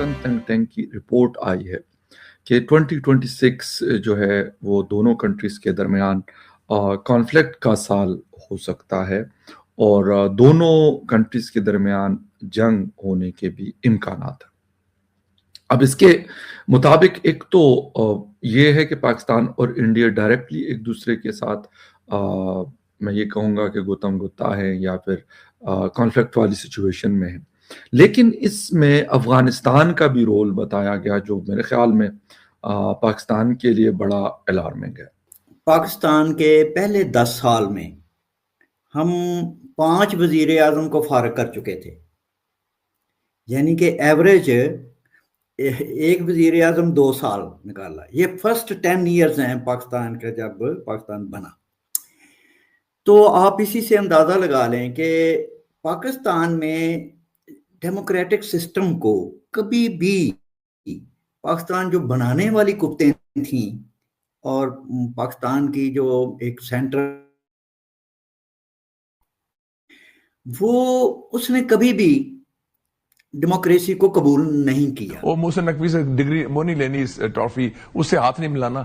American think tank की report आई है कि 2026 जो है वो दोनों कंट्रीज के दरमियान कॉन्फ्लिक्ट का साल हो सकता है और दोनों कंट्रीज के दरमियान जंग होने के भी इम्कानात हैं। अब इसके मुताबिक एक तो ये है कि पाकिस्तान और इंडिया डायरेक्टली एक दूसरे के साथ मैं ये कहूँगा कि गुत्तम गुत्ता है या फिर कॉन्फ्लिक्ट वाली सिचुएशन में है, लेकिन इसमें अफगानिस्तान का भी रोल बताया गया जो मेरे ख्याल में पाकिस्तान के लिए बड़ा अलार्मिंग है। पाकिस्तान के पहले 10 साल में हम 5 वजीर आजम को फारग कर चुके थे, यानी कि एवरेज एक वजीर आजम 2 साल निकाला। ये फर्स्ट 10 ईयर्स हैं पाकिस्तान का जब पाकिस्तान बना। तो आप इसी से अंदाजा लगा लें कि पाकिस्तान में डेमोक्रेटिक सिस्टम को कभी भी पाकिस्तान जो बनाने वाली कुत्तें थी और पाकिस्तान की जो एक सेंटर वो उसने कभी भी डेमोक्रेसी को कबूल नहीं किया। वो मोहसिन नकवी से डिग्री वो नहीं लेनी, इस ट्रॉफी उससे हाथ नहीं मिलाना,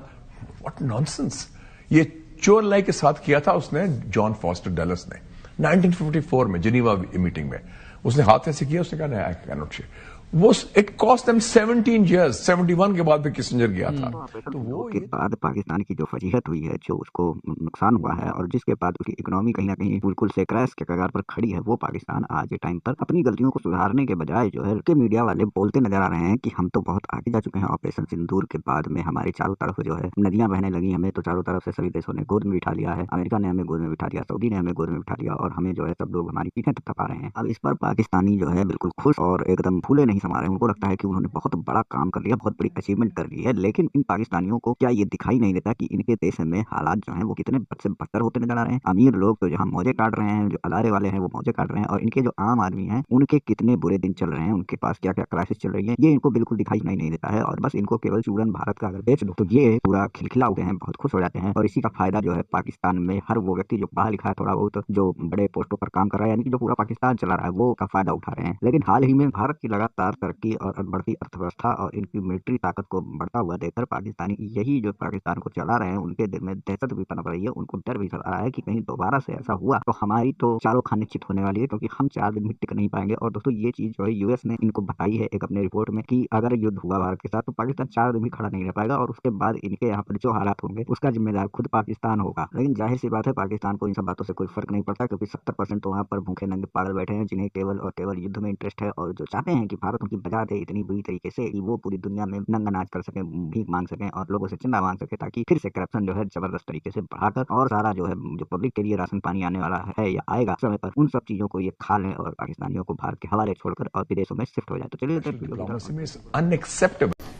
व्हाट नॉनसेंस। ये चोर लाई के साथ किया था उसने जॉन फॉस्टर डलस ने 1954 में जिनीवा मीटिंग में। उसने हाथ ऐसे किया, उसने कहा आई कैन नॉट शेयर। वो इट कॉस्ट देम 17 इयर्स। 71 के बाद भी किसिंजर गया था। तो वो के बाद पाकिस्तान की जो फजीहत हुई है, जो उसको नुकसान हुआ है और जिसके बाद उसकी इकोनॉमी कहीं ना कहीं बिल्कुल से क्रैश के कगार पर खड़ी है, वो पाकिस्तान आज के टाइम पर अपनी गलतियों को सुधारने के बजाय जो है के मीडिया वाले बोलते नजर आ रहे हैं कि हम तो बहुत आगे जा चुके हैं। ऑपरेशन सिंदूर के बाद में हमारे चारों तरफ जो है नदियां बहने लगी, हमें तो चारों तरफ से सभी देशों ने गोद में बिठा लिया है। अमेरिका ने हमें गोद में बिठा लिया, सऊदी ने हमें गोद में बिठा लिया और हमें जो है सब लोग हमारी पीठें थपथपा रहे हैं। अब इस पर पाकिस्तानी जो है बिल्कुल खुश और एकदम फूले नहीं समा रहे। उनको लगता है कि उन्होंने बहुत बड़ा काम कर लिया, बहुत बड़ी अचीवमेंट कर ली है। लेकिन इन पाकिस्तानियों को क्या ये दिखाई नहीं देता कि इनके देश में हालात जो हैं वो कितने बद से बदतर होते नजर आ रहे हैं। अमीर लोग तो जहाँ मौजे काट रहे हैं, जो अदारे वाले हैं वो मौजे काट रहे हैं, और इनके जो आम आदमी हैं उनके कितने बुरे दिन चल रहे हैं, उनके पास क्या क्या क्राइसिस चल रही है, ये इनको बिल्कुल दिखाई नहीं देता है। और बस इनको केवल चूरन भारत का अगर बेच दो तो ये पूरा खिलखिला उठते हैं, बहुत खुश हो जाते हैं। और इसी का फायदा जो है पाकिस्तान में हर वो व्यक्ति जो पढ़ा लिखा है, थोड़ा बहुत जो बड़े पोस्टों पर काम कर रहा है, यानी कि जो पूरा पाकिस्तान चला रहा है, वो का फायदा उठा रहे हैं। लेकिन हाल ही में भारत की लगातार तरक्की और बढ़ती अर्थव्यवस्था और इनकी मिलिट्री ताकत को बढ़ता हुआ देखकर पाकिस्तानी यही जो पाकिस्तान को चला रहे हैं उनके दिल में दहशत भी पनप रही है। उनको डर भी सता रहा है कि कहीं दोबारा से ऐसा हुआ तो हमारी तो चारों खाने चित होने वाली है, क्योंकि हम 4 दिन भी टिक नहीं पाएंगे। और दोस्तों ये चीज जो है यूएस ने इनको बताई है एक अपने रिपोर्ट में कि अगर युद्ध हुआ भारत के साथ तो पाकिस्तान 4 दिन भी खड़ा नहीं रह पाएगा और उसके बाद इनके यहाँ पर जो हालात होंगे उसका जिम्मेदार खुद पाकिस्तान होगा। लेकिन जाहिर सी बात है पाकिस्तान को इन सब बातों से कोई फर्क नहीं पड़ता, क्योंकि 70% तो वहाँ पर भूखे नंगे पागल बैठे हैं जिन्हें केवल और केवल युद्ध में इंटरेस्ट है और जो चाहते हैं कि भारत उनकी बजा दे इतनी बुरी तरीके से कि वो पूरी दुनिया में नंगा नाच कर सके, भीख मांग सकें और लोगों से चंदा मांग सके, ताकि फिर से करप्शन जो है जबरदस्त तरीके से बढ़ाकर और सारा जो है जो पब्लिक के लिए राशन पानी आने वाला है या आएगा समय पर, उन सब चीजों को ये खा लें और पाकिस्तानियों को भारत के हवाले छोड़कर और विदेशों में शिफ्ट हो जाए। तो चलिए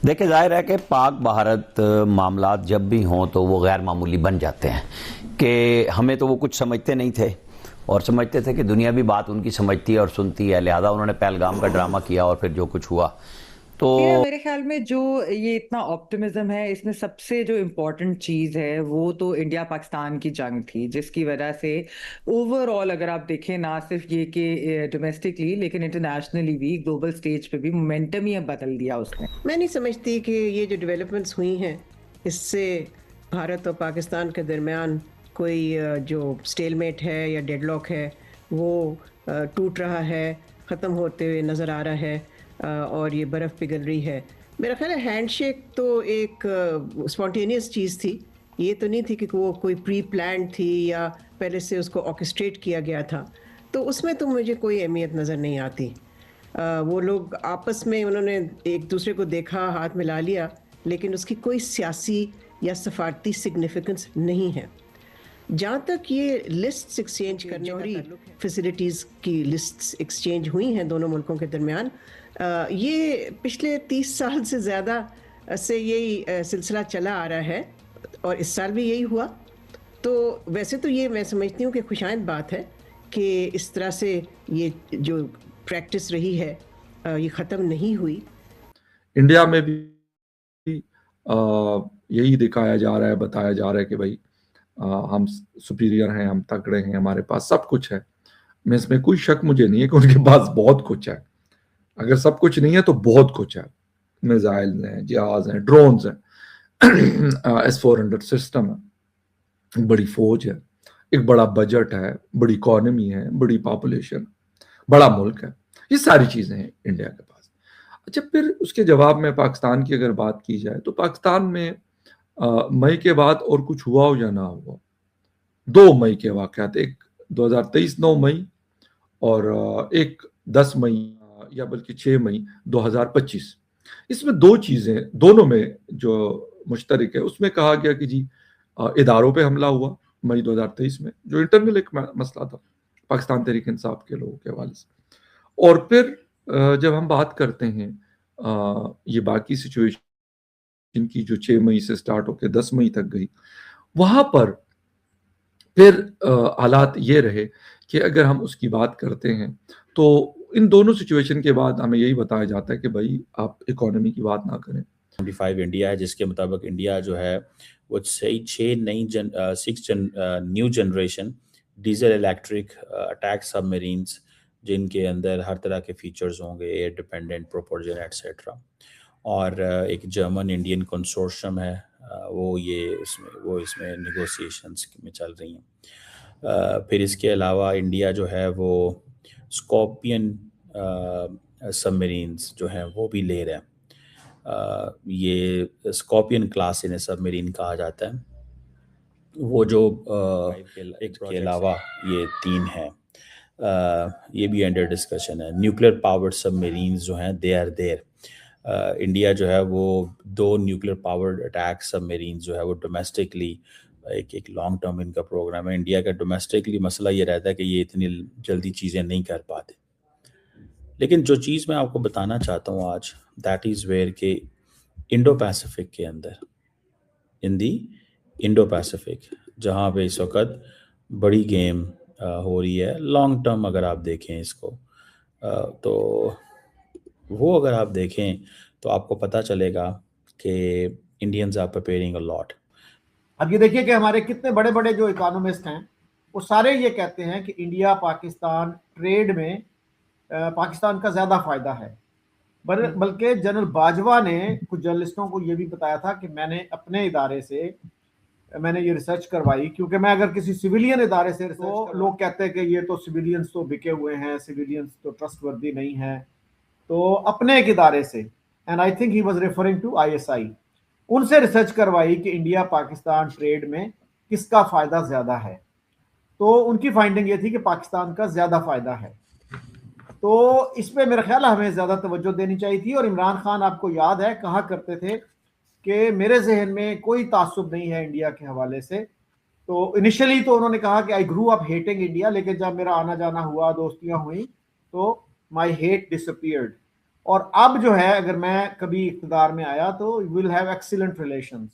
देखिए, जाहिर है कि पाक भारत मामलात जब भी हों तो वो गैर मामूली बन जाते हैं कि हमें तो वो कुछ समझते नहीं थे और समझते थे कि दुनिया भी बात उनकी समझती है और सुनती है, लिहाजा उन्होंने पहलगाम का ड्रामा किया और फिर जो कुछ हुआ तो मेरे ख्याल में जो ये इतना ऑप्टिमिज्म है, इसमें सबसे जो इम्पोर्टेंट चीज है वो तो इंडिया पाकिस्तान की जंग थी, जिसकी वजह से ओवरऑल अगर आप देखें ना सिर्फ ये कि डोमेस्टिकली लेकिन इंटरनेशनली भी ग्लोबल स्टेज पे भी मोमेंटम ही बदल दिया उसने। मैं नहीं समझती कि ये जो डेवलपमेंट्स हुई हैं इससे भारत और पाकिस्तान के दरमियान कोई जो स्टेलमेट है या डेडलॉक है वो टूट रहा है, ख़त्म होते हुए नज़र आ रहा है और ये बर्फ़ पिघल रही है। मेरा ख्याल है हैंडशेक तो एक स्पॉन्टेनियस चीज़ थी, ये तो नहीं थी कि वो कोई प्री प्लान थी या पहले से उसको ऑर्केस्ट्रेट किया गया था। तो उसमें तो मुझे कोई अहमियत नज़र नहीं आती। वो लोग आपस में उन्होंने एक दूसरे को देखा, हाथ मिला लिया, लेकिन उसकी कोई सियासी या सफारती सिग्निफिकेंस नहीं है। जहाँ तक ये लिस्ट्स एक्सचेंज करने जौहरी फैसिलिटीज़ की लिस्ट्स एक्सचेंज हुई हैं दोनों मुल्कों के दरमियान, ये पिछले 30 साल से ज़्यादा से यही सिलसिला चला आ रहा है और इस साल भी यही हुआ। तो वैसे तो ये मैं समझती हूँ कि खुशाइंद बात है कि इस तरह से ये जो प्रैक्टिस रही है ये ख़त्म नहीं हुई। इंडिया में भी यही दिखाया जा रहा है, बताया जा रहा है कि भाई हम सुपीरियर हैं, हम तगड़े हैं, हमारे पास सब कुछ है। मैं इसमें कोई शक मुझे नहीं है कि उनके पास बहुत कुछ है, अगर सब कुछ नहीं है तो बहुत कुछ है, मिसाइल हैं, जहाज हैं, ड्रोन्स हैं, S-400 सिस्टम है, बड़ी फौज है, एक बड़ा बजट है, बड़ी इकोनॉमी है, बड़ी पॉपुलेशन, बड़ा मुल्क है, ये सारी चीजें हैं इंडिया के पास। अच्छा, फिर उसके जवाब में पाकिस्तान की अगर बात की जाए तो पाकिस्तान में मई के बाद और कुछ हुआ हो या ना हुआ, 2 मई के वाकयात, एक 2023 9 मई और एक 10 मई या बल्कि 6 मई 2025। इसमें 2 चीजें दोनों में जो मुश्तरक है, उसमें कहा गया कि जी इदारों पे हमला हुआ मई 2023 में, जो इंटरनल एक मसला था पाकिस्तान तहरीक इंसाफ के लोगों के हवाले से। और फिर जब हम बात करते हैं ये बाकी सिचुएशन की जो 6 मई से स्टार्ट होकर 10 मई तक गई, वहां पर फिर हालात ये रहे कि अगर हम उसकी बात करते हैं तो इन दोनों सिचुएशन के बाद हमें यही बताया जाता है कि भाई आप इकोनॉमी की बात ना करें। 25 इंडिया है, जिसके मुताबिक इंडिया जो है वो 6 new generation diesel electric attack submarines, जिनके अंदर हर तरह के फीचर्स होंगे, एयर डिपेंडेंट, प्रोपोर्जन एटसेट्रा, और एक जर्मन इंडियन कंसोर्शियम है, वो इसमें नेगोशिएशंस में चल रही हैं। फिर इसके अलावा इंडिया जो है वो स्कॉर्पियन सबमरीन्स जो हैं वो भी ले रहे हैं। ये स्कॉर्पियन क्लास इन्हें सबमरीन कहा जाता है। वो जो के अलावा ये 3 हैं, ये भी अंडर डिस्कशन है। न्यूक्लियर पावर्ड सबमरीन्स जो हैं दे आर देयर। इंडिया जो है वो 2 न्यूक्लियर पावर्ड अटैक सबमरीन जो है वो डोमेस्टिकली एक लॉन्ग टर्म इनका प्रोग्राम है। इंडिया का डोमेस्टिकली मसला ये रहता है कि ये इतनी जल्दी चीज़ें नहीं कर पाते। लेकिन जो चीज़ मैं आपको बताना चाहता हूँ आज, दैट इज़ वेयर के इंडो पैसिफिक के अंदर, इन दी इंडो पैसिफिक, जहाँ पे इस वक्त बड़ी गेम हो रही है लॉन्ग टर्म, अगर आप देखें इसको तो वो अगर आप देखें तो आपको पता चलेगा कि Indians are preparing a lot. अब ये देखिए कि हमारे कितने बड़े बड़े जो इकोनॉमिस्ट हैं वो सारे ये कहते हैं कि इंडिया पाकिस्तान ट्रेड में पाकिस्तान का ज़्यादा फ़ायदा है। बल्कि जनरल बाजवा ने कुछ जर्नलिस्टों को ये भी बताया था कि मैंने अपने इदारे से मैंने ये रिसर्च करवाई, क्योंकि मैं अगर किसी सिविलियन इदारे से तो लोग कहते हैं कि ये तो सिविलियंस तो बिके हुए हैं, सिविलियंस तो ट्रस्टवर्दी नहीं है, तो अपने एक इदारे से, and I think he was referring to ISI, उनसे रिसर्च करवाई कि इंडिया पाकिस्तान ट्रेड में किसका फ़ायदा ज़्यादा है। तो उनकी फाइंडिंग ये थी कि पाकिस्तान का ज़्यादा फ़ायदा है। तो इस पे मेरा ख्याल हमें ज़्यादा तवज्जो देनी चाहिए थी। और इमरान खान, आपको याद है, कहा करते थे कि मेरे जहन में कोई तासुब नहीं है इंडिया के हवाले से। तो इनिशियली तो उन्होंने कहा कि आई ग्रू अप हेटिंग इंडिया, लेकिन जब मेरा आना जाना हुआ, दोस्तियाँ हुई, तो माई हेट डिसअपीयर्ड। और अब जो है, अगर मैं कभी इक़्तिदार में आया तो विल हैव एक्सीलेंट रिलेशंस।